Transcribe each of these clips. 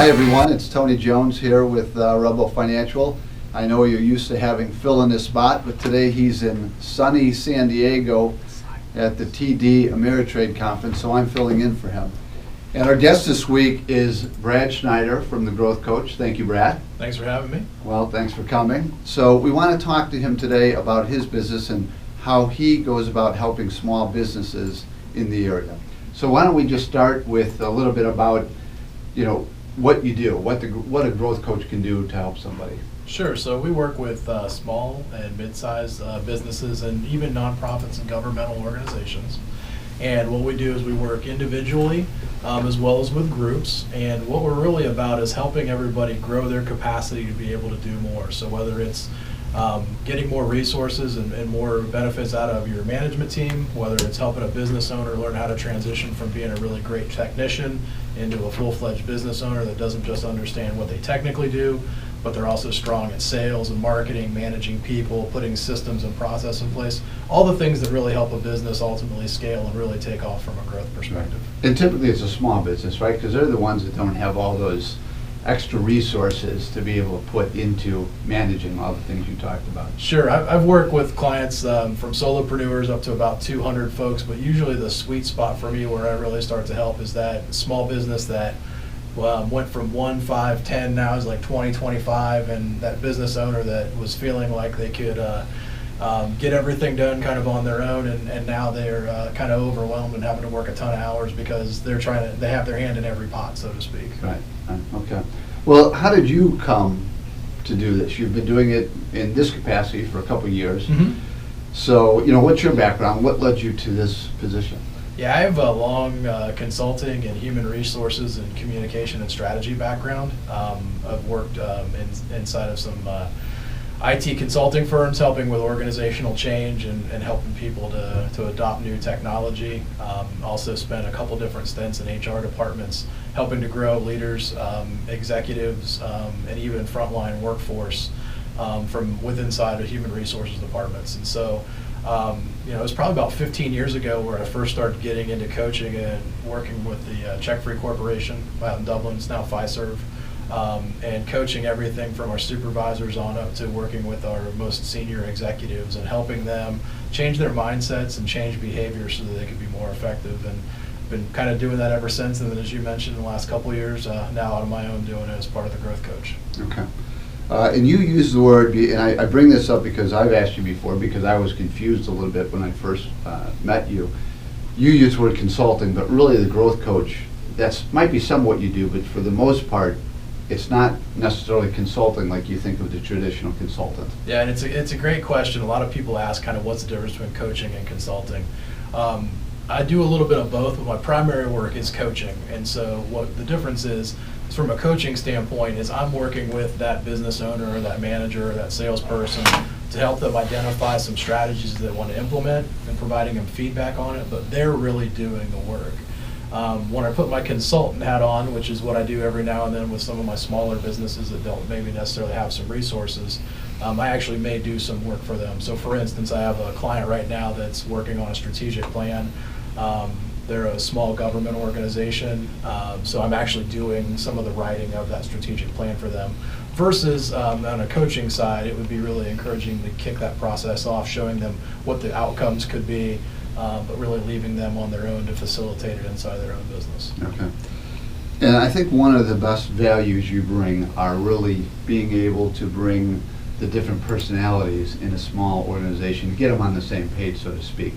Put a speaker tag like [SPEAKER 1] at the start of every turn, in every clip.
[SPEAKER 1] Hi everyone, it's Tony Jones here with Rebel Financial. I know you're used to having Phil in this spot, but today he's in sunny San Diego at the TD Ameritrade Conference, so I'm filling in for him. And our guest this week is Brad Schneider from The Growth Coach. Thank you, Brad.
[SPEAKER 2] Thanks for having me.
[SPEAKER 1] Well, thanks for coming. So we want to talk to him today about his business and how he goes about helping small businesses in the area. So why don't we just start with a little bit about, what you do, what a growth coach can do to help somebody.
[SPEAKER 2] Sure. So we work with small and mid-sized businesses and even nonprofits and governmental organizations. And what we do is we work individually as well as with groups. And what we're really about is helping everybody grow their capacity to be able to do more. So whether it's getting more resources and more benefits out of your management team, whether it's helping a business owner learn how to transition from being a really great technician into a full-fledged business owner that doesn't just understand what they technically do, but they're also strong at sales and marketing, managing people, putting systems and process in place, all the things that really help a business ultimately scale and really take off from a growth perspective.
[SPEAKER 1] And typically it's a small business, right? Because they're the ones that don't have all those extra resources to be able to put into managing all the things you talked about.
[SPEAKER 2] Sure. I've worked with clients from solopreneurs up to about 200 folks, but usually the sweet spot for me where I really start to help is that small business that went from 1, 5, 10, now is like 20, 25, and that business owner that was feeling like they could get everything done kind of on their own, and now they're kind of overwhelmed and having to work a ton of hours because they have their hand in every pot, so to speak.
[SPEAKER 1] Right. Okay. Well, how did you come to do this? You've been doing it in this capacity for a couple of years.
[SPEAKER 2] Mm-hmm.
[SPEAKER 1] So, what's your background? What led you to this position?
[SPEAKER 2] Yeah, I have a long consulting and human resources and communication and strategy background. I've worked inside of some IT consulting firms, helping with organizational change and helping people to adopt new technology. Also spent a couple different stints in HR departments, helping to grow leaders, executives, and even frontline workforce from within side of human resources departments. And so, it was probably about 15 years ago where I first started getting into coaching and working with the Check Free Corporation out in Dublin. It's now Fiserv. And coaching everything from our supervisors on up to working with our most senior executives and helping them change their mindsets and change behavior so that they could be more effective. And been kind of doing that ever since. And then, as you mentioned, in the last couple of years, now out on my own doing it as part of the Growth Coach.
[SPEAKER 1] Okay. And you use the word, and I bring this up because I've asked you before because I was confused a little bit when I first met you. You use the word consulting, but really the growth coach, that might be some what you do, but for the most part, it's not necessarily consulting like you think of the traditional consultant.
[SPEAKER 2] Yeah, and it's a great question. A lot of people ask kind of what's the difference between coaching and consulting. I do a little bit of both, but my primary work is coaching. And so what the difference is from a coaching standpoint is I'm working with that business owner or that manager or that salesperson to help them identify some strategies that they want to implement and providing them feedback on it, but they're really doing the work. When I put my consultant hat on, which is what I do every now and then with some of my smaller businesses that don't maybe necessarily have some resources, I actually may do some work for them. So for instance, I have a client right now that's working on a strategic plan. They're a small government organization, so I'm actually doing some of the writing of that strategic plan for them. Versus on a coaching side, it would be really encouraging to kick that process off, showing them what the outcomes could be, but really leaving them on their own to facilitate it inside their own business.
[SPEAKER 1] Okay. And I think one of the best values you bring are really being able to bring the different personalities in a small organization, get them on the same page, so to speak.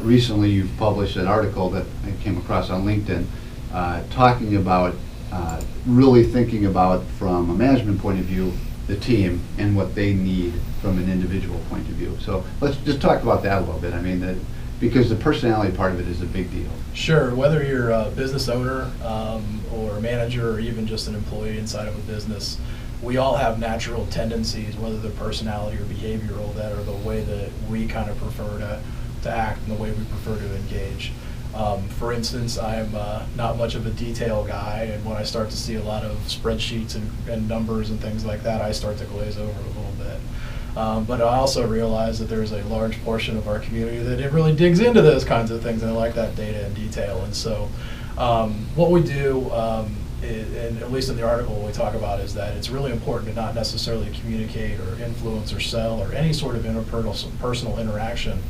[SPEAKER 1] Recently, you've published an article that I came across on LinkedIn talking about really thinking about, from a management point of view, the team and what they need from an individual point of view. So let's just talk about that a little bit. I mean, because the personality part of it is a big deal.
[SPEAKER 2] Sure. Whether you're a business owner or a manager or even just an employee inside of a business, we all have natural tendencies, whether they're personality or behavioral, that are the way that we kind of prefer to act and the way we prefer to engage. For instance, I'm not much of a detail guy, and when I start to see a lot of spreadsheets and numbers and things like that, I start to glaze over a little bit. But I also realize that there's a large portion of our community that it really digs into those kinds of things, and they like that data and detail. And so what we do and at least in the article what we talk about is that it's really important to not necessarily communicate or influence or sell or any sort of interpersonal interaction.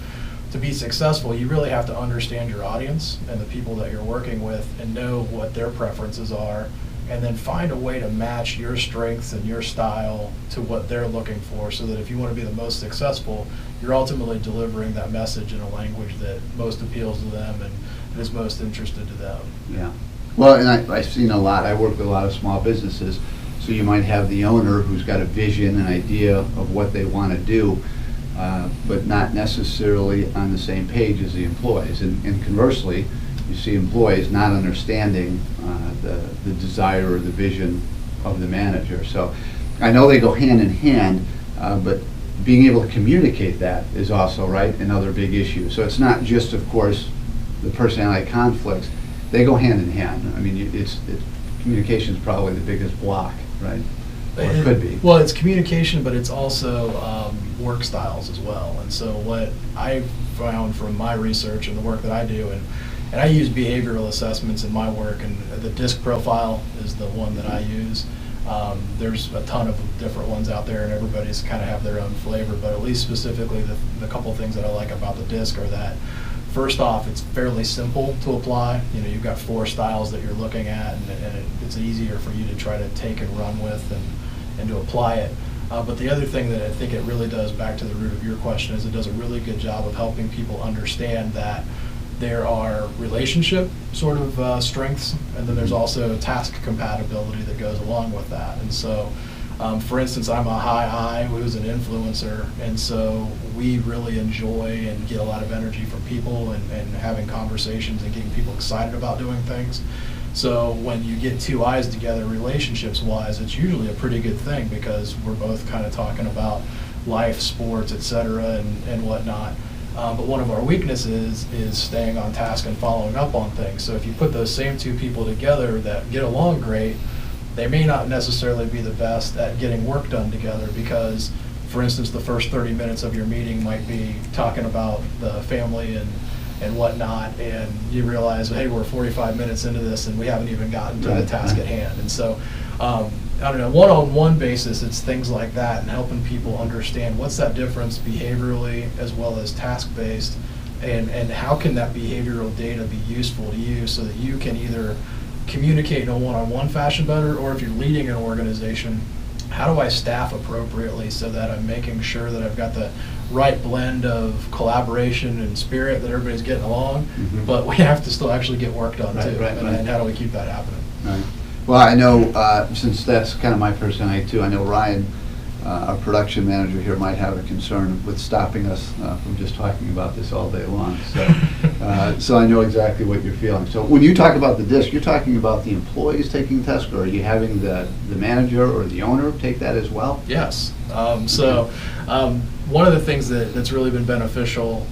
[SPEAKER 2] To be successful, you really have to understand your audience and the people that you're working with and know what their preferences are, and then find a way to match your strengths and your style to what they're looking for, so that if you want to be the most successful, you're ultimately delivering that message in a language that most appeals to them and is most interested to them.
[SPEAKER 1] Yeah. Well, and I've seen a lot. I work with a lot of small businesses, so you might have the owner who's got a vision, an idea of what they want to do, but not necessarily on the same page as the employees. And conversely, you see employees not understanding the desire or the vision of the manager. So I know they go hand in hand, but being able to communicate that is also, right, another big issue. So it's not just, of course, the personality conflicts. They go hand in hand. I mean, communication is probably the biggest block, right? Or it could be.
[SPEAKER 2] Well, it's communication, but it's also work styles as well. And so what I found from my research and the work that I do, and I use behavioral assessments in my work, and the DISC profile is the one that I use. There's a ton of different ones out there, and everybody's kind of have their own flavor, but at least specifically the couple things that I like about the DISC are that, first off, it's fairly simple to apply. You know, you've got 4 styles that you're looking at, and it's easier for you to try to take and run with and to apply it. But the other thing that I think it really does, back to the root of your question, is it does a really good job of helping people understand that there are relationship sort of strengths, and then there's also task compatibility that goes along with that. And so, for instance, I'm a high I who's an influencer, and so we really enjoy and get a lot of energy from people and having conversations and getting people excited about doing things. So when you get 2 I's together, relationships-wise, it's usually a pretty good thing, because we're both kind of talking about life, sports, etc., and whatnot. But one of our weaknesses is staying on task and following up on things. So if you put those same 2 people together that get along great, they may not necessarily be the best at getting work done together, because, for instance, the first 30 minutes of your meeting might be talking about the family and whatnot, and you realize, hey, we're 45 minutes into this and we haven't even gotten to the task at hand. And so, I don't know, one-on-one basis, it's things like that, and helping people understand what's that difference behaviorally as well as task-based, and how can that behavioral data be useful to you so that you can either communicate in a one-on-one fashion better, or if you're leading an organization, how do I staff appropriately so that I'm making sure that I've got the right blend of collaboration and spirit, that everybody's getting along, but we have to still actually get work done too. And how do we keep that happening?
[SPEAKER 1] Right. Well, I know, since that's kind of my personality too, I know Ryan, our production manager here, might have a concern with stopping us from just talking about this all day long. So, so I know exactly what you're feeling. So when you talk about the DISC, you're talking about the employees taking the test, or are you having the manager or the owner take that as well?
[SPEAKER 2] Yes. One of the things that's really been beneficial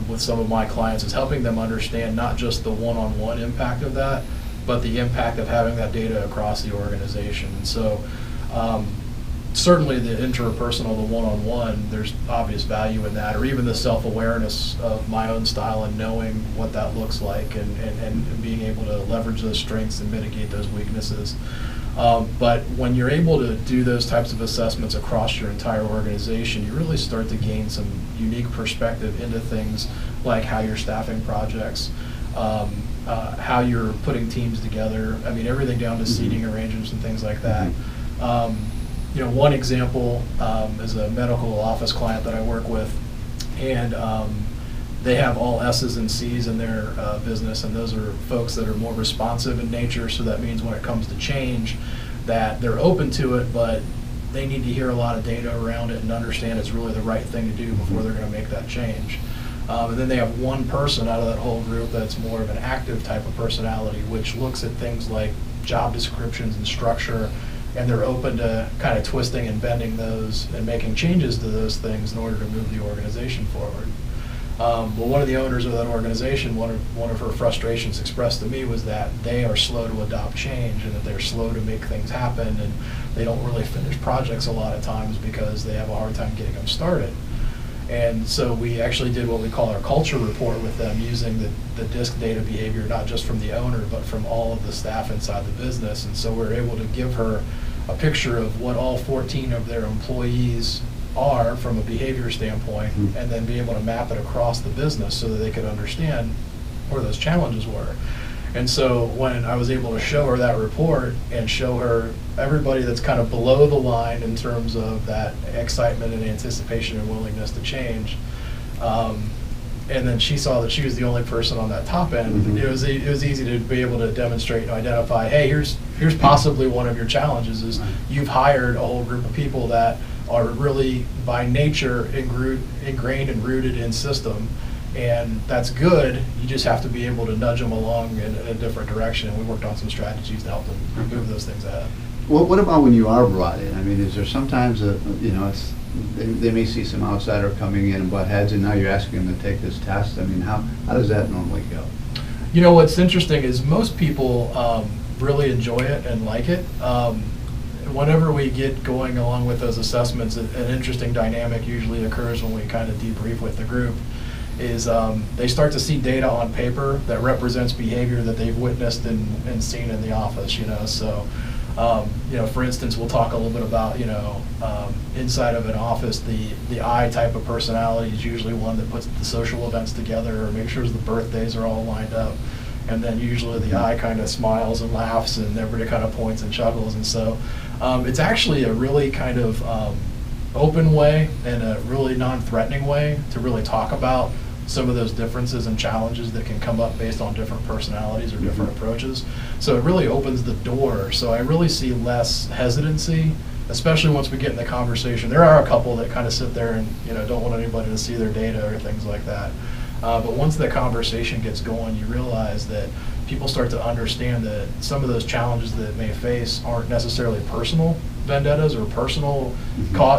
[SPEAKER 2] with some of my clients is helping them understand not just the one-on-one impact of that, but the impact of having that data across the organization. And so certainly the interpersonal, the one-on-one, there's obvious value in that, or even the self-awareness of my own style and knowing what that looks like, and being able to leverage those strengths and mitigate those weaknesses. But when you're able to do those types of assessments across your entire organization, you really start to gain some unique perspective into things like how you're staffing projects, how you're putting teams together. I mean, everything down to seating arrangements and things like that. You know, one example is a medical office client that I work with, and they have all S's and C's in their business, and those are folks that are more responsive in nature. So that means when it comes to change, that they're open to it, but they need to hear a lot of data around it and understand it's really the right thing to do before they're going to make that change. And then they have one person out of that whole group that's more of an active type of personality, which looks at things like job descriptions and structure, and they're open to kind of twisting and bending those and making changes to those things in order to move the organization forward. Well, one of the owners of that organization, one of her frustrations expressed to me was that they are slow to adopt change, and that they're slow to make things happen, and they don't really finish projects a lot of times because they have a hard time getting them started. And so we actually did what we call our culture report with them using the DISC data behavior, not just from the owner, but from all of the staff inside the business. And so we're able to give her a picture of what all 14 of their employees are from a behavior standpoint, and then be able to map it across the business so that they could understand where those challenges were. And so when I was able to show her that report and show her everybody that's kind of below the line in terms of that excitement and anticipation and willingness to change, and then she saw that she was the only person on that top end, it was easy to be able to demonstrate and identify, hey, here's possibly one of your challenges is you've hired a whole group of people that are really by nature ingrained and rooted in system. And that's good, you just have to be able to nudge them along in a different direction. And we worked on some strategies to help them move those things ahead.
[SPEAKER 1] Well, what about when you are brought in? I mean, is there sometimes they may see some outsider coming in and butt heads, and now you're asking them to take this test? I mean, how does that normally go?
[SPEAKER 2] You know, what's interesting is most people really enjoy it and like it. Whenever we get going along with those assessments, an interesting dynamic usually occurs when we kind of debrief with the group. Is they start to see data on paper that represents behavior that they've witnessed and seen in the office, you know. So, for instance, we'll talk a little bit about, inside of an office, the I type of personality is usually one that puts the social events together or makes sure the birthdays are all lined up. And then usually the I kind of smiles and laughs and everybody kind of points and chuckles. And so it's actually a really kind of open way and a really non-threatening way to really talk about some of those differences and challenges that can come up based on different personalities or different approaches. So it really opens the door. So I really see less hesitancy, especially once we get in the conversation. There are a couple that kind of sit there and don't want anybody to see their data or things like that. But once the conversation gets going, you realize that people start to understand that some of those challenges that they may face aren't necessarily personal vendettas or personal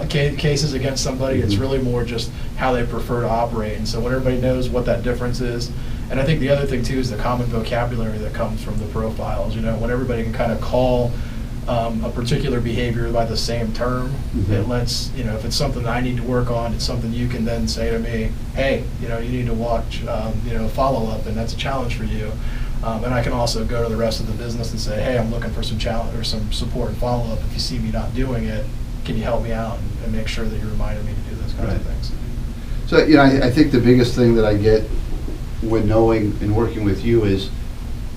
[SPEAKER 2] cases against somebody. It's really more just how they prefer to operate. And so when everybody knows what that difference is, and I think the other thing too is the common vocabulary that comes from the profiles. When everybody can kind of call a particular behavior by the same term, it lets, if it's something that I need to work on, it's something you can then say to me, hey, you need to watch, follow up, and that's a challenge for you. And I can also go to the rest of the business and say, hey, I'm looking for some challenge or some support and follow up. If you see me not doing it, can you help me out and make sure that you're reminding me to do those kinds of things.
[SPEAKER 1] So, I think the biggest thing that I get when knowing and working with you is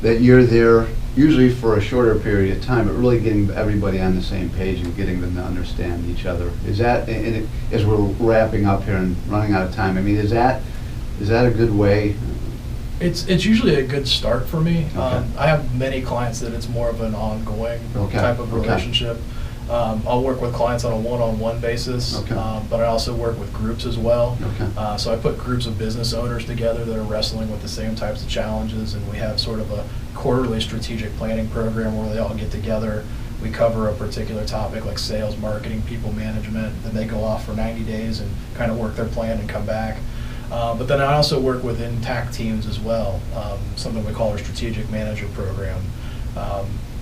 [SPEAKER 1] that you're there usually for a shorter period of time, but really getting everybody on the same page and getting them to understand each other. Is that, and as we're wrapping up here and running out of time, I mean, is that a good way?
[SPEAKER 2] It's usually a good start for me.
[SPEAKER 1] Okay.
[SPEAKER 2] I have many clients that it's more of an ongoing type of relationship. I'll work with clients on a one-on-one basis, but I also work with groups as well. So I put groups of business owners together that are wrestling with the same types of challenges, and we have sort of a quarterly strategic planning program where they all get together. We cover a particular topic like sales, marketing, people management, then they go off for 90 days and kind of work their plan and come back. But then I also work with intact teams as well, something we call our strategic manager program.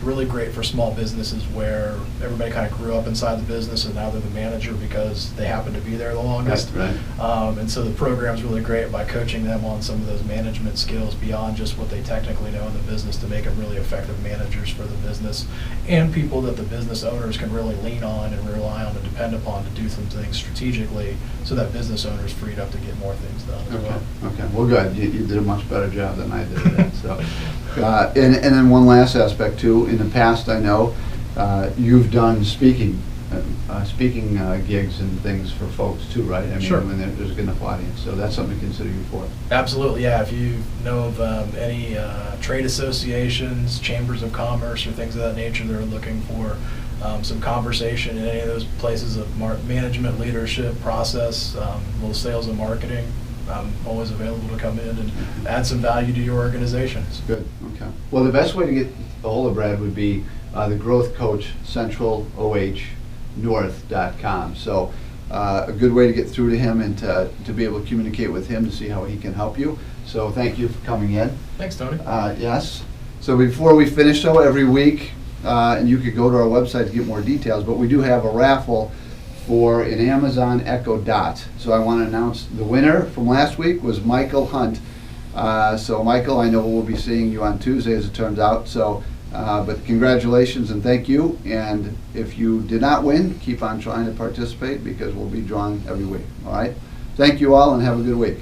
[SPEAKER 2] Really great for small businesses where everybody kind of grew up inside the business and now they're the manager because they happen to be there the longest.
[SPEAKER 1] Right.
[SPEAKER 2] And so the program's really great by coaching them on some of those management skills beyond just what they technically know in the business to make them really effective managers for the business and people that the business owners can really lean on and rely on and depend upon to do some things strategically so that business owners freed up to get more things done as well.
[SPEAKER 1] Okay, well good. You did a much better job than I did at that. So, and then one last aspect too. In the past, I know you've done speaking gigs and things for folks too, right? I mean,
[SPEAKER 2] sure.
[SPEAKER 1] When there's a good enough audience, so that's something to consider you for.
[SPEAKER 2] Absolutely, yeah. If you know of any trade associations, chambers of commerce, or things of that nature that are looking for some conversation in any of those places of management, leadership, process, little sales and marketing, I'm always available to come in and add some value to your organizations.
[SPEAKER 1] Good. Okay. Well, the best way to get a hold of Brad would be the Growth Coach Central OH North.com. So a good way to get through to him and to be able to communicate with him to see how he can help you. So thank you for coming in.
[SPEAKER 2] Thanks, Tony.
[SPEAKER 1] Yes. So before we finish, though, every week, and you could go to our website to get more details, but we do have a raffle for an Amazon Echo Dot. So I want to announce the winner from last week was Michael Hunt. So Michael, I know we'll be seeing you on Tuesday as it turns out. So, but congratulations and thank you. And if you did not win, keep on trying to participate because we'll be drawing every week. All right. Thank you all and have a good week.